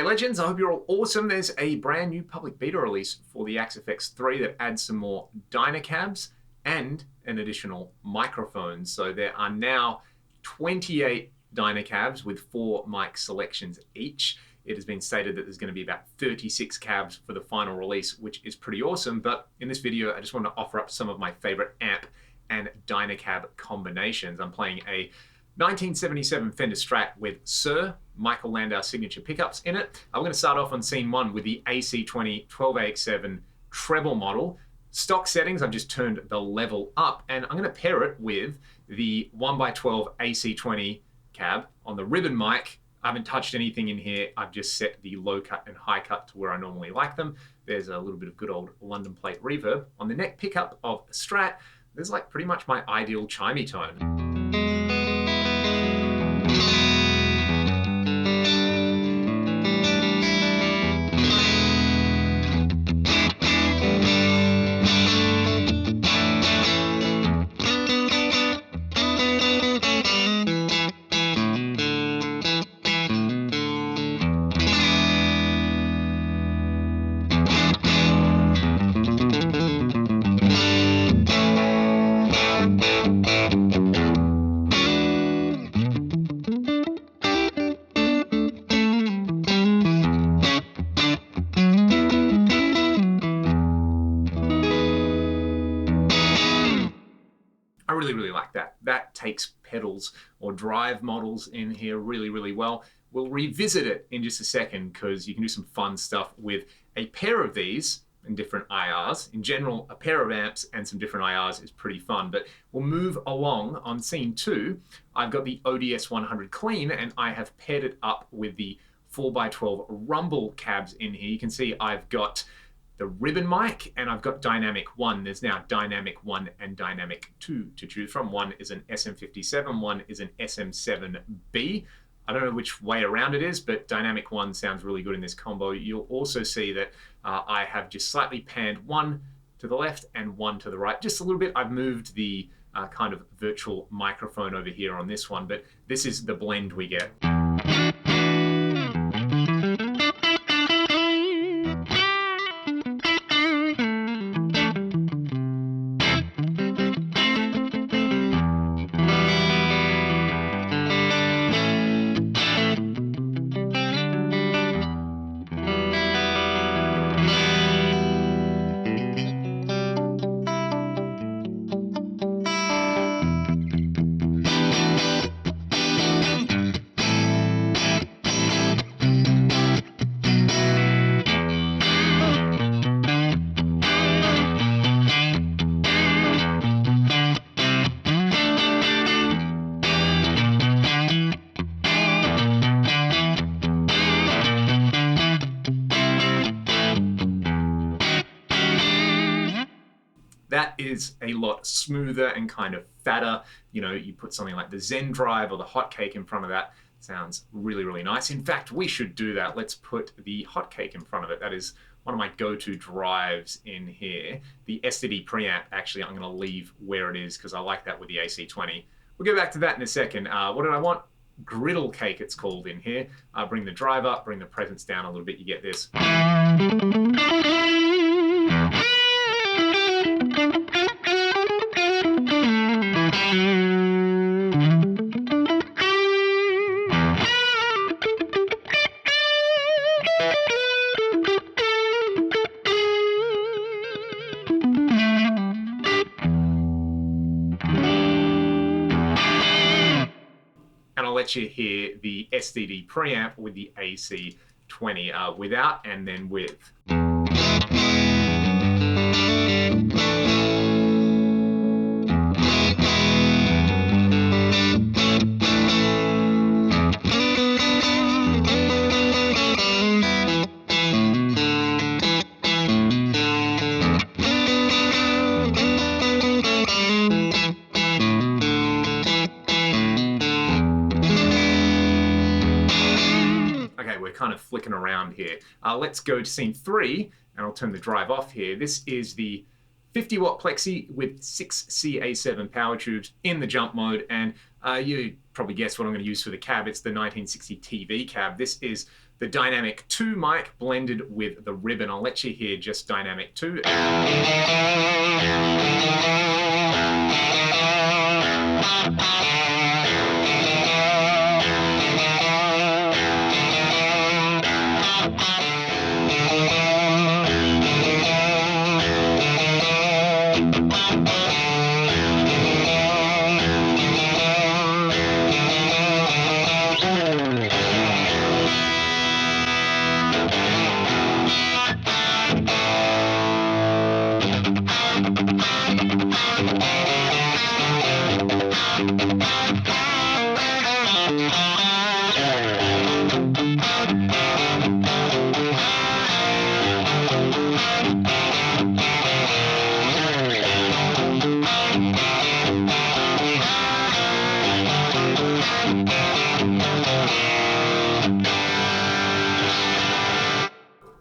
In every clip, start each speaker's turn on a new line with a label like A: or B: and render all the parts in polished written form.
A: legends, I hope you're all awesome. There's a brand new public beta release for the Axe-FX 3 that adds some more Dynacabs and an additional microphone. So there are now 28 Dynacabs with 4 mic selections each. It has been stated that there's going to be about 36 cabs for the final release, which is pretty awesome. But in this video, I just want to offer up some of my favorite amp and Dynacab combinations. I'm playing a 1977 Fender Strat with Sir Michael Landau signature pickups in it. I'm going to start off on scene 1 with the AC20 12AX7 treble model. Stock settings, I've just turned the level up, and I'm going to pair it with the 1x12 AC20 cab. On the ribbon mic, I haven't touched anything in here. I've just set the low cut and high cut to where I normally like them. There's a little bit of good old London plate reverb. On the neck pickup of Strat, there's like pretty much my ideal chimey tone. I really like that. That takes pedals or drive models in here really well. We'll revisit it in just a second because you can do some fun stuff with a pair of these in different IRs. In general, a pair of amps and some different IRs is pretty fun, but we'll move along. On scene 2, I've got the ODS 100 clean and I have paired it up with the 4x12 rumble cabs in here. You can see I've got the ribbon mic, and I've got Dynamic 1. There's now Dynamic 1 and Dynamic 2 to choose from. One is an SM57, one is an SM7B. I don't know which way around it is, but Dynamic 1 sounds really good in this combo. You'll also see that I have just slightly panned one to the left and one to the right. Just a little bit. I've moved the kind of virtual microphone over here on this one, but this is the blend we get. That is a lot smoother and kind of fatter. You know, you put something like the Zen Drive or the Hotcake in front of that. Sounds really nice. In fact, we should do that. Let's put the Hotcake in front of it. That is one of my go-to drives in here. The STD preamp, actually, I'm going to leave where it is because I like that with the AC20. We'll go back to that in a second. What did I want? Griddle Cake, it's called in here. Bring the drive up, bring the presence down a little bit. You get this. And I'll let you hear the STD preamp with the AC20 without and then with. We're kind of flicking around here. Let's go to scene 3, and I'll turn the drive off here. This is the 50 watt Plexi with 6 CA7 power tubes in the jump mode, and you probably guessed what I'm going to use for the cab. It's the 1960 TV cab. This is the Dynamic 2 mic blended with the ribbon. I'll let you hear just Dynamic 2.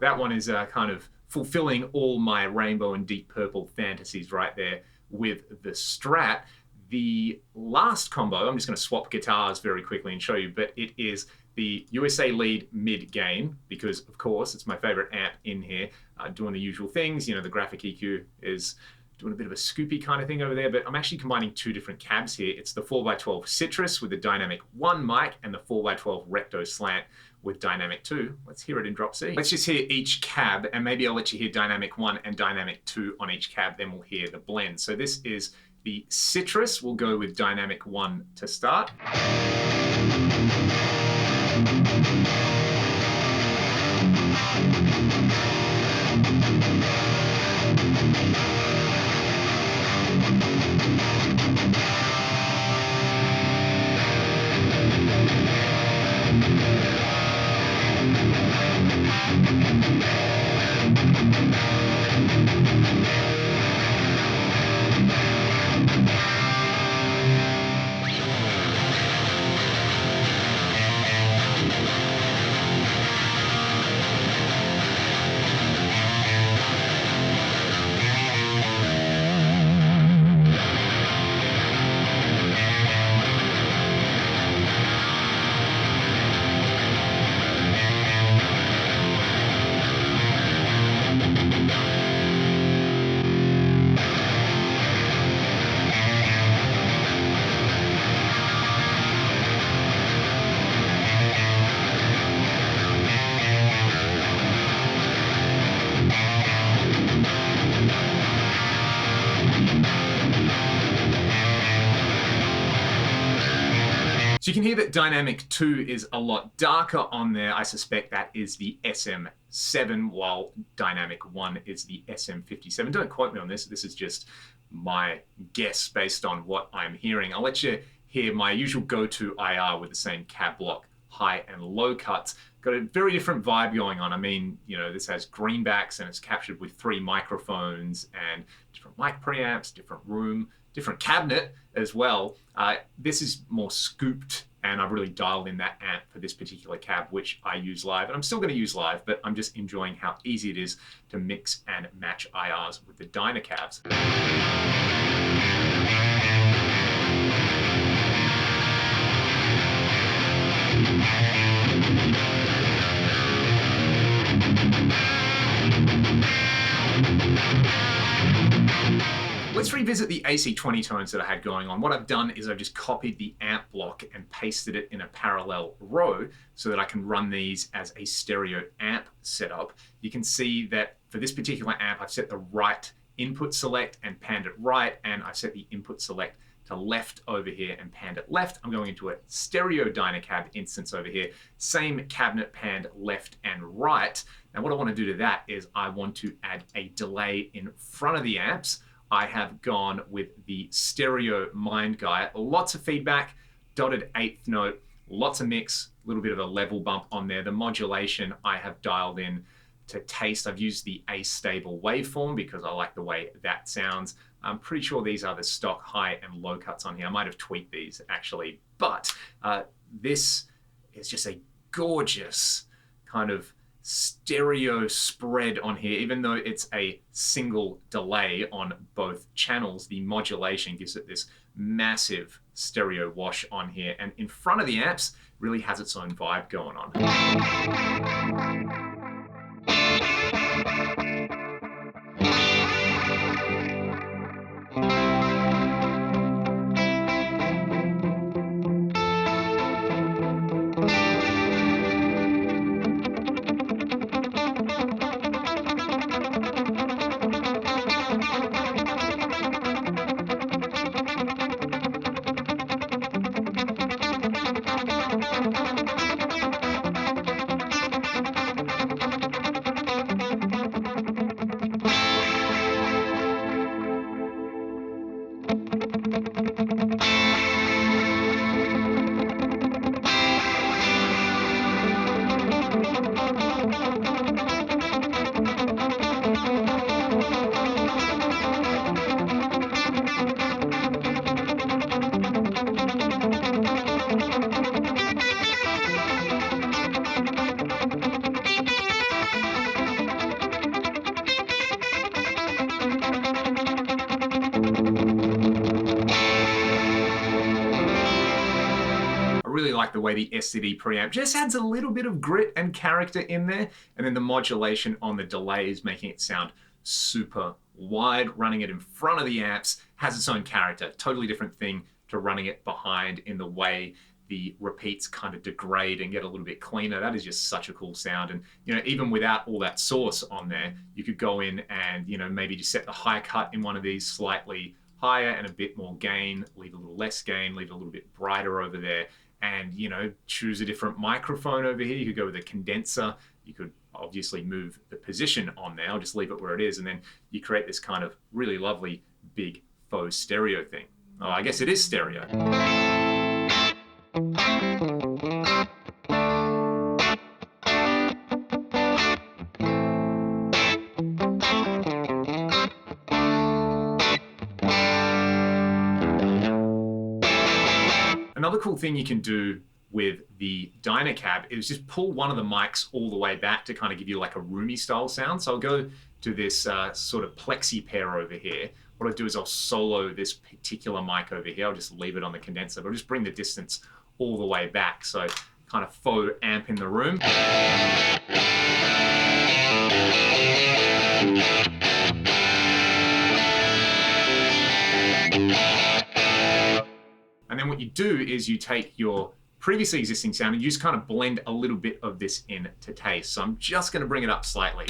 A: That one is kind of fulfilling all my rainbow and deep purple fantasies right there with the Strat. The last combo, I'm just going to swap guitars very quickly and show you, but it is the USA lead mid gain, because of course it's my favorite amp in here, doing the usual things. You know, the graphic EQ is doing a bit of a scoopy kind of thing over there, but I'm actually combining two different cabs here. It's the 4x12 Citrus with the Dynamic 1 mic and the 4x12 Recto Slant with Dynamic 2. Let's hear it in drop C. Let's just hear each cab, and maybe I'll let you hear Dynamic 1 and Dynamic 2 on each cab, then we'll hear the blend. So this is the Citrus. We'll go with Dynamic 1 to start. So you can hear that Dynamic 2 is a lot darker on there. I suspect that is the SM7, while Dynamic 1 is the SM57. Don't quote me on this. This is just my guess based on what I'm hearing. I'll let you hear my usual go-to IR with the same cab block, high and low cuts. Got a very different vibe going on. I mean, you know, this has greenbacks and it's captured with 3 microphones and different mic preamps, different room, different cabinet as well. This is more scooped, and I've really dialed in that amp for this particular cab, which I use live. And I'm still going to use live, but I'm just enjoying how easy it is to mix and match IRs with the Dynacabs. Let's revisit the AC20 tones that I had going on. What I've done is I've just copied the amp block and pasted it in a parallel row so that I can run these as a stereo amp setup. You can see that for this particular amp, I've set the right input select and panned it right, and I've set the input select to left over here and panned it left. I'm going into a stereo Dynacab instance over here. Same cabinet panned left and right. Now what I want to do to that is I want to add a delay in front of the amps. I have gone with the stereo Mind Guy. Lots of feedback, dotted 8th note, lots of mix, a little bit of a level bump on there. The modulation I have dialed in to taste. I've used the A-stable waveform because I like the way that sounds. I'm pretty sure these are the stock high and low cuts on here. I might have tweaked these actually, but this is just a gorgeous kind of stereo spread on here. Even though it's a single delay on both channels, the modulation gives it this massive stereo wash on here. And in front of the amps, really has its own vibe going on. Really like the way the SCD preamp just adds a little bit of grit and character in there, and then the modulation on the delay is making it sound super wide. Running it in front of the amps has its own character, totally different thing to running it behind in the way the repeats kind of degrade and get a little bit cleaner. That is just such a cool sound. And even without all that source on there, you could go in and maybe just set the high cut in one of these slightly higher and a bit more gain, leave a little less gain, leave it a little bit brighter over there, and choose a different microphone over here. You could go with a condenser. You could obviously move the position on there. I'll just leave it where it is, and then you create this kind of really lovely big faux stereo thing. Oh, I guess it is stereo. Another cool thing you can do with the Dynacab is just pull one of the mics all the way back to kind of give you like a roomy style sound. So I'll go to this sort of Plexi pair over here. What I'll do is I'll solo this particular mic over here. I'll just leave it on the condenser, but I'll just bring the distance all the way back. So kind of faux amp in the room. And then what you do is you take your previously existing sound and you just kind of blend a little bit of this in to taste. So I'm just going to bring it up slightly.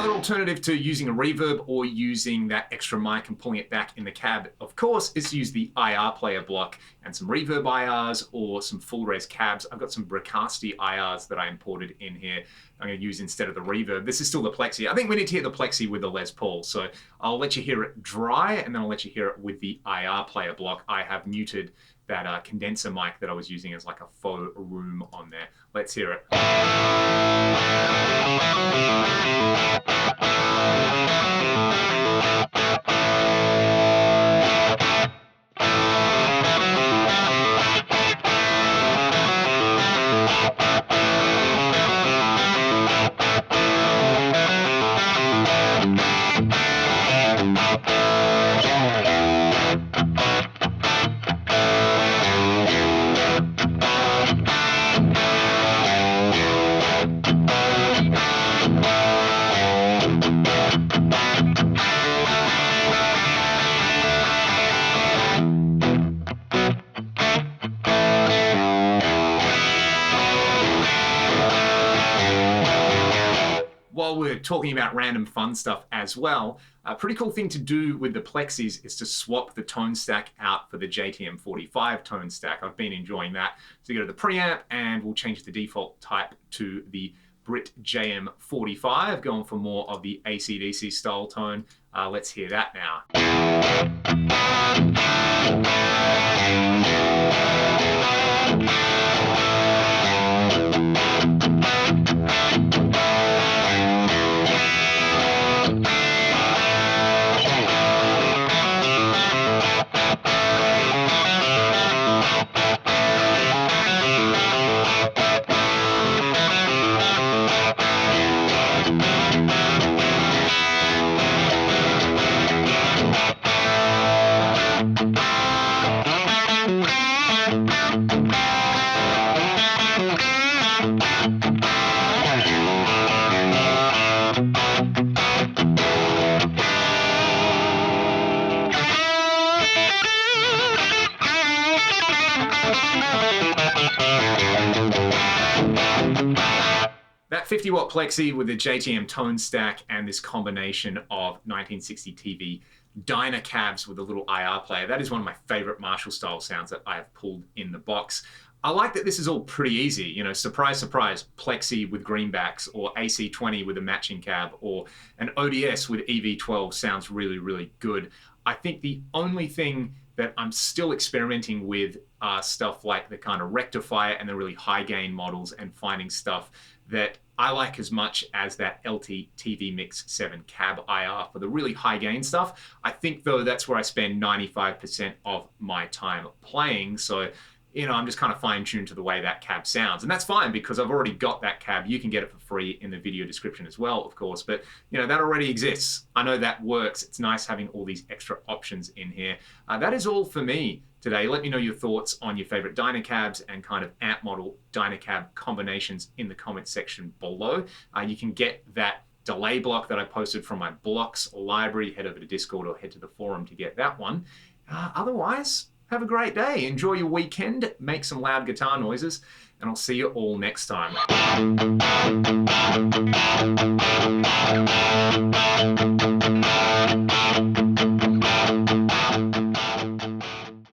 A: Alternative to using a reverb or using that extra mic and pulling it back in the cab, of course, is to use the IR player block and some reverb IRs or some FullRes cabs. I've got some Bricasti IRs that I imported in here. I'm going to use instead of the reverb. This is still the Plexi. I think we need to hear the Plexi with the Les Paul. So I'll let you hear it dry and then I'll let you hear it with the IR player block. I have muted that condenser mic that I was using as like a faux room on there. Let's hear it. While we're talking about random fun stuff as well, a pretty cool thing to do with the Plexis is to swap the tone stack out for the JTM45 tone stack. I've been enjoying that. So you go to the preamp and we'll change the default type to the Brit JM45, going for more of the AC/DC style tone. Let's hear that now. That 50-watt Plexi with the JTM Tonestack and this combination of 1960 TV Dynacabs with a little IR player, that is one of my favorite Marshall style sounds that I have pulled in the box. I like that this is all pretty easy, you know, surprise, surprise, Plexi with greenbacks, or AC20 with a matching cab, or an ODS with EV12 sounds really, really good. I think the only thing that I'm still experimenting with are stuff like the kind of rectifier and the really high gain models, and finding stuff that I like as much as that LT TV Mix 7 cab IR for the really high gain stuff. I think though that's where I spend 95% of my time playing. So, you know, I'm just kind of fine-tuned to the way that cab sounds. And that's fine because I've already got that cab. You can get it for free in the video description as well, of course. But, you know, that already exists. I know that works. It's nice having all these extra options in here. That is all for me today. Let me know your thoughts on your favorite Dynacabs and kind of amp model Dynacab combinations in the comments section below. You can get that delay block that I posted from my blocks library. Head over to Discord or head to the forum to get that one. Otherwise, have a great day. Enjoy your weekend. Make some loud guitar noises. And I'll see you all next time.